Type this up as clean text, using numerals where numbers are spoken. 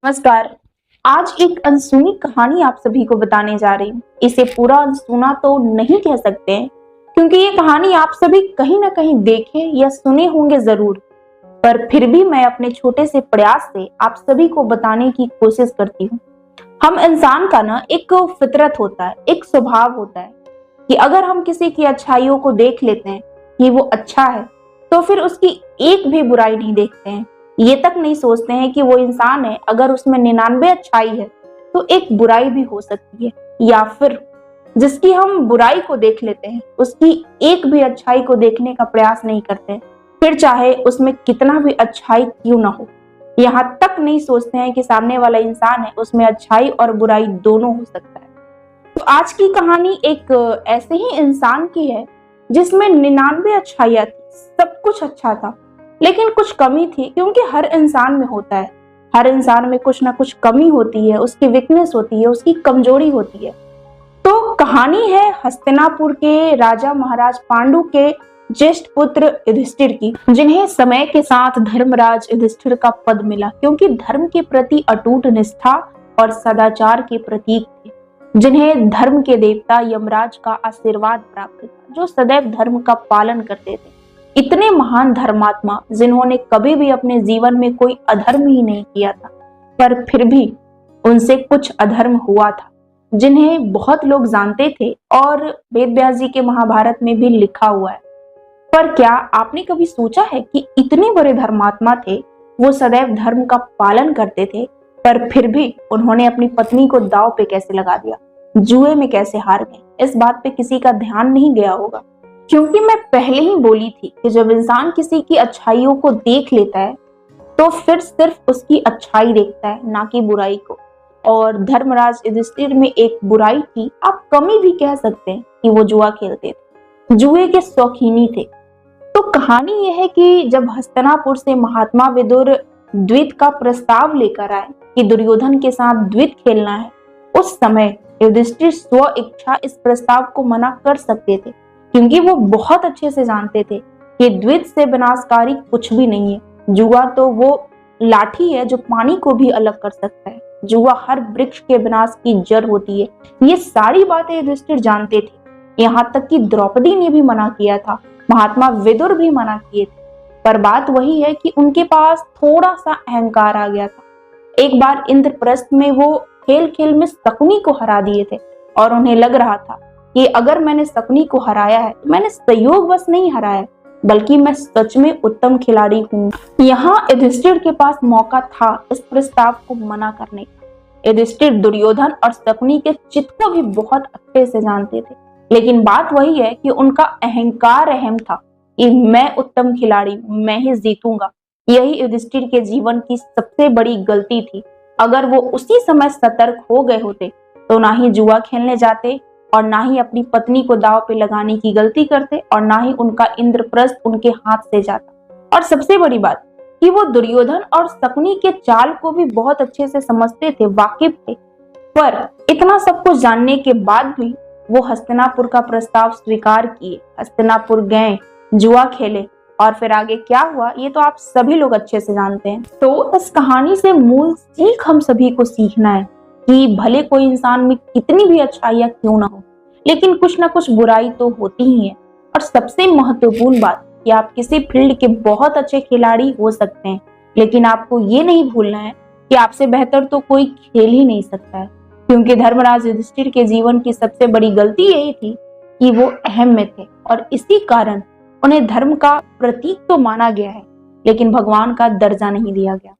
नमस्कार। आज एक अनसुनी कहानी आप सभी को बताने जा रही हूँ। इसे पूरा अनसुना तो नहीं कह सकते हैं, क्योंकि ये कहानी आप सभी कहीं ना कहीं देखे या सुने होंगे जरूर, पर फिर भी मैं अपने छोटे से प्रयास से आप सभी को बताने की कोशिश करती हूँ। हम इंसान का ना एक फितरत होता है, एक स्वभाव होता है कि अगर हम किसी की अच्छाइयों को देख लेते हैं कि वो अच्छा है, तो फिर उसकी एक भी बुराई नहीं देखते हैं। ये तक नहीं सोचते हैं कि वो इंसान है, अगर उसमें 99 अच्छाई है तो एक बुराई भी हो सकती है, या फिर जिसकी हम बुराई को देख लेते हैं उसकी एक भी अच्छाई को देखने का प्रयास नहीं करते, फिर चाहे उसमें कितना भी अच्छाई क्यों ना हो। यहाँ तक नहीं सोचते हैं कि सामने वाला इंसान है, उसमें अच्छाई और बुराई दोनों हो सकता है। तो आज की कहानी एक ऐसे ही इंसान की है जिसमें 99 अच्छाइयां थी, सब कुछ अच्छा था, लेकिन कुछ कमी थी, क्योंकि हर इंसान में होता है। हर इंसान में कुछ ना कुछ कमी होती है, उसकी वीकनेस होती है, उसकी कमजोरी होती है। तो कहानी है हस्तिनापुर के राजा महाराज पांडु के ज्येष्ठ पुत्र युधिष्ठिर की, जिन्हें समय के साथ धर्मराज युधिष्ठिर का पद मिला, क्योंकि धर्म के प्रति अटूट निष्ठा और सदाचार के प्रतीक थे, जिन्हें धर्म के देवता यमराज का आशीर्वाद प्राप्त था, जो सदैव धर्म का पालन करते थे। इतने महान धर्मात्मा जिन्होंने कभी भी अपने जीवन में कोई अधर्म ही नहीं किया था, पर फिर भी उनसे कुछ अधर्म हुआ था, जिन्हें बहुत लोग जानते थे और वेद व्यास जी के महाभारत में भी लिखा हुआ है। पर क्या आपने कभी सोचा है कि इतने बड़े धर्मात्मा थे, वो सदैव धर्म का पालन करते थे, पर फिर भी उन्होंने अपनी पत्नी को दांव पे कैसे लगा दिया, जुए में कैसे हार गए? इस बात पे किसी का ध्यान नहीं गया होगा, क्योंकि मैं पहले ही बोली थी कि जब इंसान किसी की अच्छाइयों को देख लेता है तो फिर सिर्फ उसकी अच्छाई देखता है, ना कि बुराई को। और धर्मराज युधिष्ठिर में एक बुराई थी, आप कमी भी कह सकते हैं, कि वो जुआ खेलते थे, जुए के शौकीनी थे। तो कहानी यह है कि जब हस्तिनापुर से महात्मा विदुर द्वित का प्रस्ताव लेकर आए कि दुर्योधन के साथ द्वित खेलना है, उस समय युधिष्ठिर स्व इच्छा इस प्रस्ताव को मना कर सकते थे, क्योंकि वो बहुत अच्छे से जानते थे कि द्वित से विनाशकारी कुछ भी नहीं है। जुआ तो वो लाठी है जो पानी को भी अलग कर सकता है, जुआ हर वृक्ष के विनाश की जड़ होती है। ये सारी बातें युधिष्ठिर जानते थे, यहाँ तक कि द्रौपदी ने भी मना किया था, महात्मा विदुर भी मना किए थे। पर बात वही है कि उनके पास थोड़ा सा अहंकार आ गया था। एक बार इंद्रप्रस्थ में वो खेल खेल में शकुनी को हरा दिए थे, और उन्हें लग रहा था कि अगर मैंने शकुनी को हराया है तो मैंने संयोग बस नहीं हराया, बल्कि मैं सच में उत्तम खिलाड़ी हूँ। यहाँ युधिष्ठिर के पास मौका था इस प्रस्ताव को मना करने का। युधिष्ठिर दुर्योधन और शकुनी के चित्त को भी बहुत अच्छे से जानते थे, लेकिन बात वही है कि उनका अहंकार अहम था कि मैं उत्तम खिलाड़ी हूँ, मैं ही जीतूंगा। यही युधिष्ठिर के जीवन की सबसे बड़ी गलती थी। अगर वो उसी समय सतर्क हो गए होते तो ना ही जुआ खेलने जाते, और ना ही अपनी पत्नी को दांव पे लगाने की गलती करते, और ना ही उनका इंद्रप्रस्थ उनके हाथ से जाता। और सबसे बड़ी बात कि वो दुर्योधन और शकुनी के चाल को भी बहुत अच्छे से समझते थे, वाकिफ थे। पर इतना सब कुछ जानने के बाद भी वो हस्तिनापुर का प्रस्ताव स्वीकार किए, हस्तिनापुर गए, जुआ खेले, और फिर आगे क्या हुआ ये तो आप सभी लोग अच्छे से जानते हैं। तो इस कहानी से मूल सीख हम सभी को सीखना है कि भले कोई इंसान में कितनी भी अच्छाइयां क्यों ना हो, लेकिन कुछ ना कुछ बुराई तो होती ही है। और सबसे महत्वपूर्ण बात कि आप किसी फील्ड के बहुत अच्छे खिलाड़ी हो सकते हैं, लेकिन आपको ये नहीं भूलना है कि आपसे बेहतर तो कोई खेल ही नहीं सकता है, क्योंकि धर्मराज युधिष्ठिर के जीवन की सबसे बड़ी गलती यही थी कि वो अहम में थे, और इसी कारण उन्हें धर्म का प्रतीक तो माना गया है, लेकिन भगवान का दर्जा नहीं दिया गया।